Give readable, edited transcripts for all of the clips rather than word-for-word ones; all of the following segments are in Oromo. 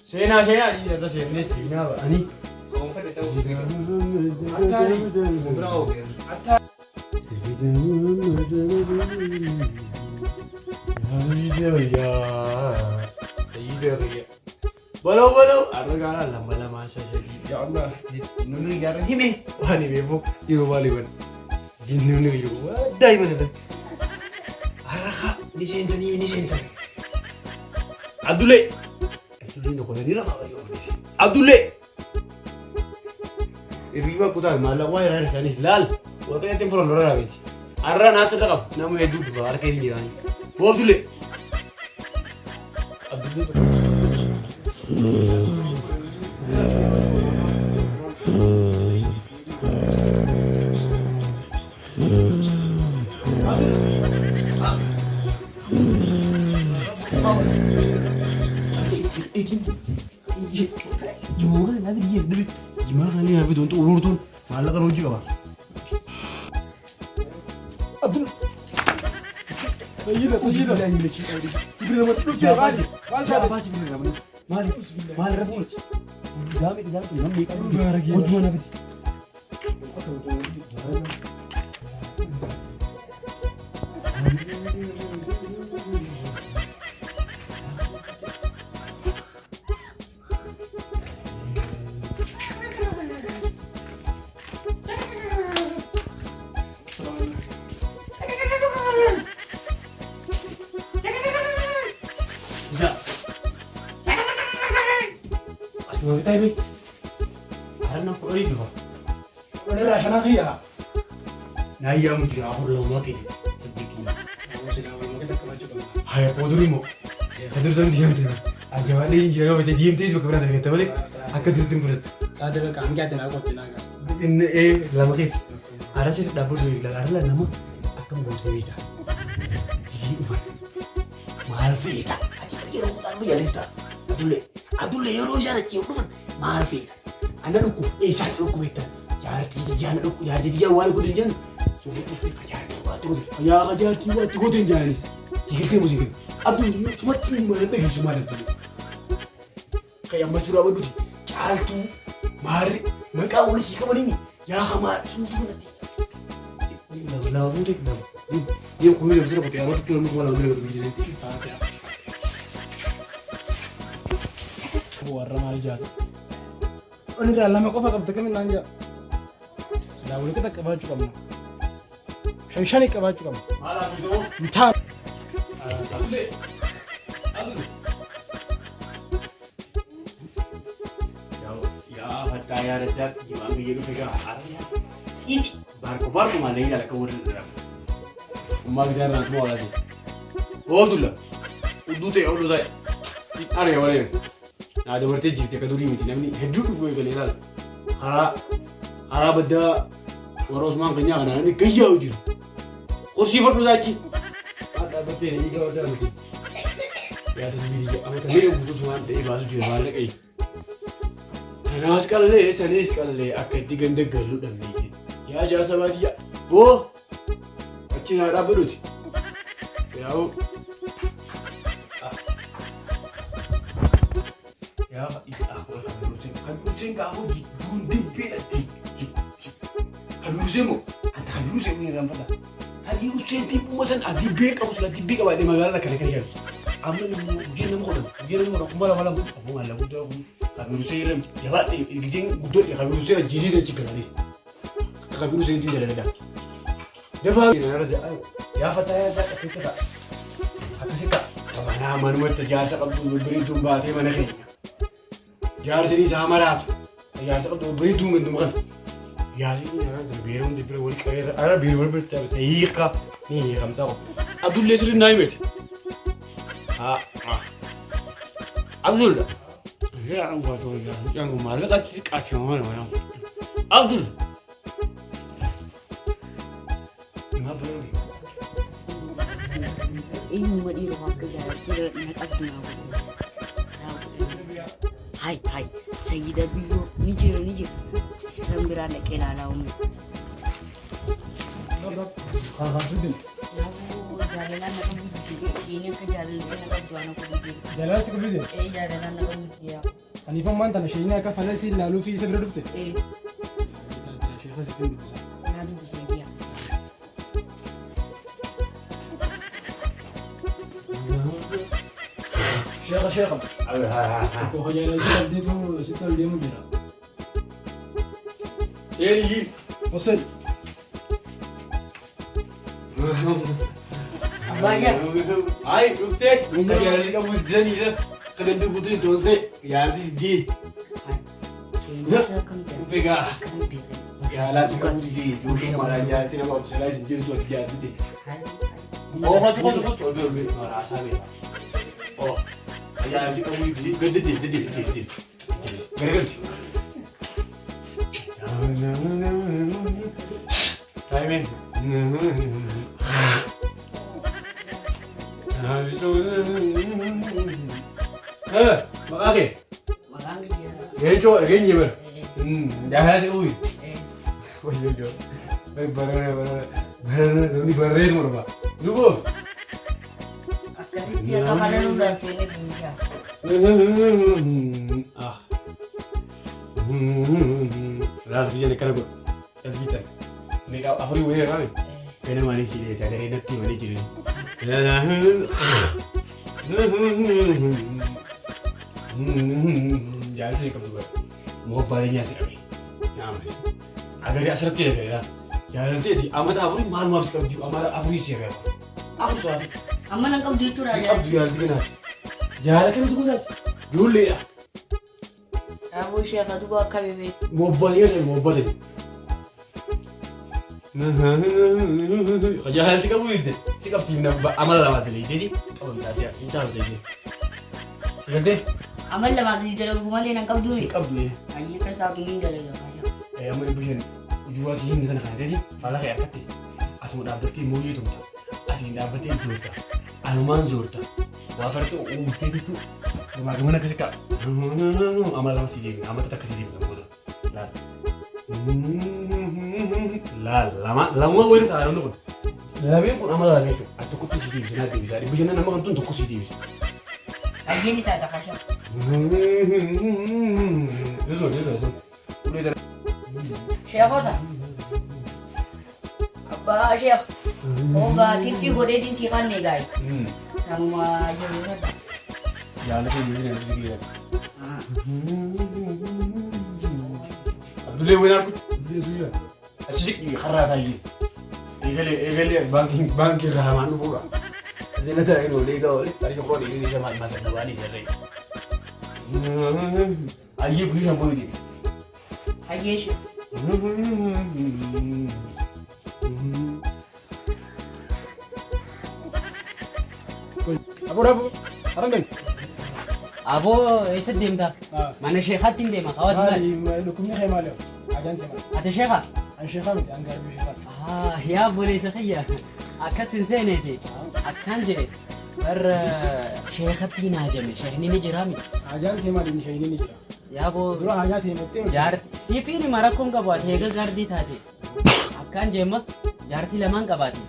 Seenaa jijjiirra seenaa seenaa ba'anii. Balau argalah lama saja. Ya Allah, nunu jarang ini. Wah ni bebo, yo balik ban. Nunu yo, dah mana dah. Arah ni sentuh ni sentuh. Abdullah. Abdullah nak kau ni lah kau yo. Abdullah. Riba putar malah wah ada sana lal. Waktu itu pun orang lagi. Arah nasi tak kau, nama itu tu, arah kiri ni kan. Abdullah. Abdullah. Gimana nih Nabi untuk urut tuh malah kan uji apa? Abdul, Sayyida. Sibir nama tu siapa? Siapa sibir nama? Malik Rasul. Jamit nambi. Ujian Nabi. Mau kita ini, karena aku ini juga. Ada rasa nak ya? Nah iya mungkin aku belum lagi ni, sedikit. Aku sedang mau kita kemana juga. Hai, aku dulu mau. Kadur tuh diam tu. Aja wali jero bete diam tu itu keberatan kita balik. Aku dulu tu berat. Tadi kalau kami kita nak aku tenang. Ini lama kita. Ada sih dapur dulu. Ada nama. Aku mau cerita. Jadi ufak. Mahal kita. Aja kira kita mau jadi tak. Abdullah yo roja nak cium kan maafi anda luku saya luku itu jangan luku jadi wal ku jangan cuma itu jangan kiwat tu jangan sikit musik Abdullah cuma cuma lebih cuma itu kayak masyurah begitu jangan tu mari mereka boleh sih kamu ini ya kamar semua nanti lalu dia kuliah besar pakai apa tu lalu dia begitu warna aja. Ini dah lama kau fakap dekat mana aja. Sudah boleh kita ke baju kamu. Syaitan ke baju kamu. Malah itu. Entah. Abdul. Ya, percaya Richard. Gimana begitu pegang arahnya. Ini baru mana ini ada kewuran. Umat jangan semua lagi. Oh dulu. Udah deh. Ada yang mana? Ada berarti jika kaduri mungkin ini hidup gue kali lah. Hara beda orang semua kenyang kan ini gaya uji. Kursi foto lagi. Ada berarti ini juga ada mungkin. Ya ada sendiri. Apa tadi yang butuh semua dari bahasa juga balik ini. Karena sekali akan diganda galu dan ini. Ya jasa dia. Oh, kacau ada berut. Ya. Ya, itu aku rasa berusaha kamu di gunting pelat. Habirusimu, anta habirusimu ni rampada. Habirusimu tipu masan adibek kamu sudah tibik awak di magala kali-kali. Aman dia nama kau malam kamu ngalah kuda aku. Habirusimu ya pak, gijing gudut ya habirusimu jadi dan cikgu lagi. Habirusimu itu jalan dah. Dapat ni nara saya. Ya fataya saya kita. Aku sih kak. Mana manu terjasa kamu beri tumba te mana kini. Jar sini sama rat. Ya saya tu beri tunggu tu makan. Ya ini orang terbiarun di perut kaya. Ada biarun bercakap. Iya ni kamu tahu. Abdullah sering naik bet. Abdullah. Ya orang buat tu yang malah kacau mana. Abdullah. Ngapa? Ini mau di rumah kerja. Tidak nak aku nak. Hai, Sayyida biyo, nije. Sambira nak kena lawan. Kalau sudah. Jalan nak pergi. Ini ke jalan nak jual nak pergi. Jalan sih pergi. Jalan nak pergi. أنا فهم أنت نشينا كفلاسي لالو في سبب رفته. إيه. شيخ سيدنا بس. نادو بسيديا. شيخ. ها كو خجالة شيخ ديتو ستة ديمو جرا. ايه وصل. Banyak. هاي شفتك كجاله اللي قبل الزني ذا كده ندي بطين تونسي يعني دي بيجا يا لازم كم تجي يقولون ما راجع تنا ما بس لازم تجي تو تجي تدي هو خد تقول بي ما راح اسامي او يا جي كم تجي قد دي قرقلت تايمين makake ngejo genye ber dah sih ui oh iya jo baik barang ni barang mana pak lupa Akhirnya dia kemarin udah ini punya. ah lah sih jadi kerja kita ni kau apa ni weh kan kena mana sih dia ada nak ti mana jadi jangan sih kamu juga mau baliknya sih kami nyaman agar dia asal tidak ya jangan sih amat apa malu habis kamu amat apa sih ya apa soal Aman engkau diutur aja. अब जुगाड़ दिखना जारा के तो कुछ जुड़ ले Aku siapa tuh gua KBB. मोहब्बत है मोहब्बत है jalan sih kamu itu sikap sih amal lah masih jadi oh tidak dia tidak jadi seperti Aman lah masih di dalam rumah dia engkau duit. sikap dia Hanya kan satu tinggal aja aja. yang mau dibuat jual sih ini tanah jadi malah kayak kati asal dapat tim mau itu asal dapat tim juta anuman juta wafer tuh itu bagaimana kesikap amal lah masih jadi amal tetap kesini sama lah lama gue udah tahu nukun. Tapi pun amal lagi tu. Atau kau tu sedih, senang dia bisa. Ibu jangan nama kan tu untuk kau sedih. Lagi ni tak ada kasih. Itu. Udah dah. Siapa dah? Apa siapa? Oh gak, TV gue dedin sih kan nih guys. Sama aja bener. Jangan lupa ini harus segera. Abdullah winar ku. Abdullah. Asyik kharra tadi. Egali banking rahman pura. Jadi tak itu lega oleh tadi kau ini sama masa dua ni jadi. Aye bui sama bui. Aja sih. Apa dah? Orang kan? Abo isedim ta mana sheekhatin de ma khawat ma لكم يا مالو عجان تمام ata sheekha عن شيخان عن قرب شيخان ya bole sakhiya akasin seneti akan jire bar sheekhatin ajame sheekhni ni jirami عجان تمام اللي شايلين يجرا ya bo تروح عجان تمام jar sifini marakum ka bat hega gardi thate akan jema jarti laman ka bati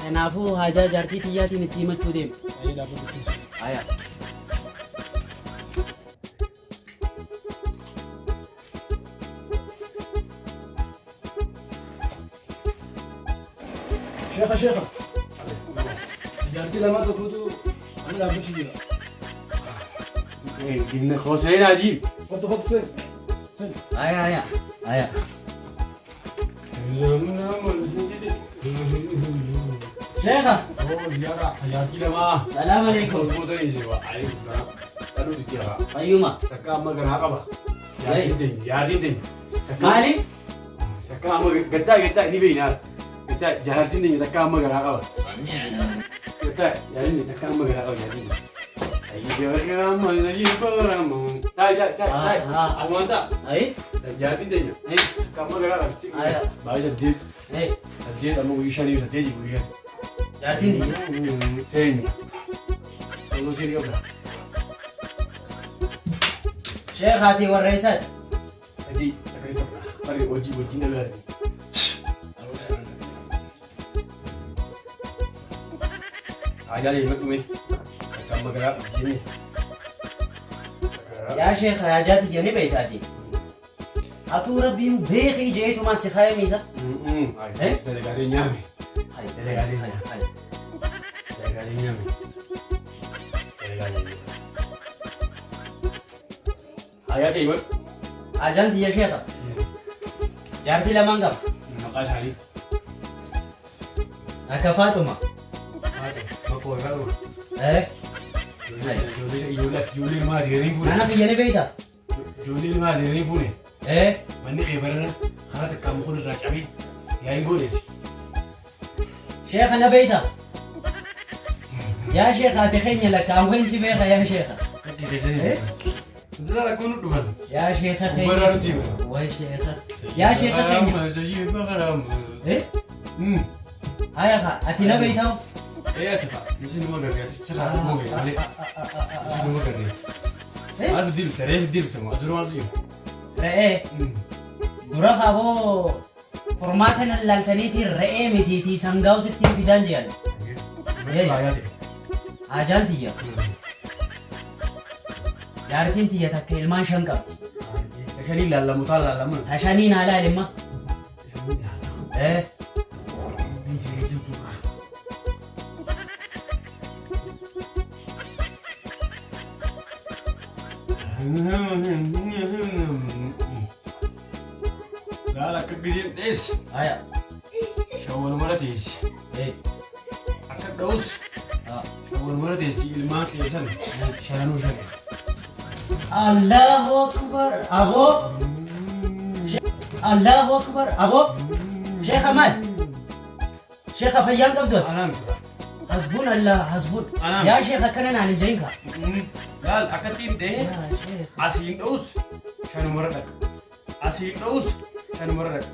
enafu haja jarti tiyati ni tima chudem اي لا بد تنسى aya شيخة جارتي لما تفوتوا انا لا بد تجينا Gini kau saya najib. فوت سن aya sheekha Oh ziarah hayati lama. salam alaikum Kau tu ni siapa? Ayo sekarang. Tadu dikira. ayuma Takkan magar apa bah? Yadi tin. mali Takkan magar geta ni benar. Geta jahatin ni takkan magar apa bah? Geta jadi ni takkan magar apa jadi. Ayo dia ramal lagi peramu. Tai. Aku mantap. ay Jahatin ni. Takkan magar apa? Ayo. Baik jadi. eh Jadi kamu wisha ni jadi wisha. jarti ni Ten. Kalau sini apa? sheekhati warraysat Jadi tak kena tak. Mari oji negara ni. Aja ni mak ni. Takkan bergerak begini. يا شيخ حاجات جاني بيتاتي أتو ربي بيخي جيتو ما سخايا ميزا هاي تلقى نيامي هاي تلقى نيامي هاي كيف أجانتي يا شيخ جارتي لما نقف نقاش عليك أكا فاطمة ما كوي فاطمة إيه جولي ما ديرين فوني أنا في جاني بيتا جولي ما ديرين فوني إيه مني خبرنا خلاص كم خود راجعي يا يقولي شيخ أنا بيتا يا شيخ أتخيل لك أم وين سبيخة يا شيخ لا أكون دفن يا شيخ خير برا رجيم وين شيخ يا شيخ خير إيه هاي أخا أتينا بيتا إيه أتفا مش نما قرية تسرع تبوي عليه مش نما قرية هذا ديل ترى ديل تما أدرون ديل رأي درا أبو فرماتنا اللالتنيتي رأي متيتي سانغاو ستين بدان جيال أجانتي يا جارتين تيا تك إلمان شنكا عشان لا لا مطالع لا من عشانين على لما إيه لا لا كجدين إيش أيا شاور مرتيش إيه أكيد دوس شاور مرتيش إلمان كيسان شانو شان الله أكبر أبو الله أكبر أبو شيخ أمال شيخ فيان قبضل أنا حسبون الله حسبون أنا يا شيخ كنا عن جينكا لا أكيد ده يا شيخ أسين دوس شانو مرتك أسين دوس شانو مرتك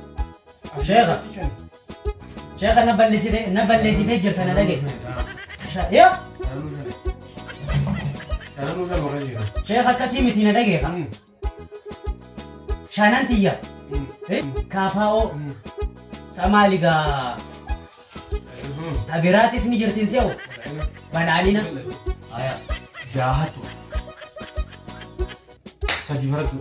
شيخ شيخ نبلسي جرت أنا لقيت يا شانو شان مغني شيخ كسيمتي ندقيقة شانانتيا إيه كافاو سماليغا تبيراتي سني جرتين سيو بنالينا جاهتو سدي مرتو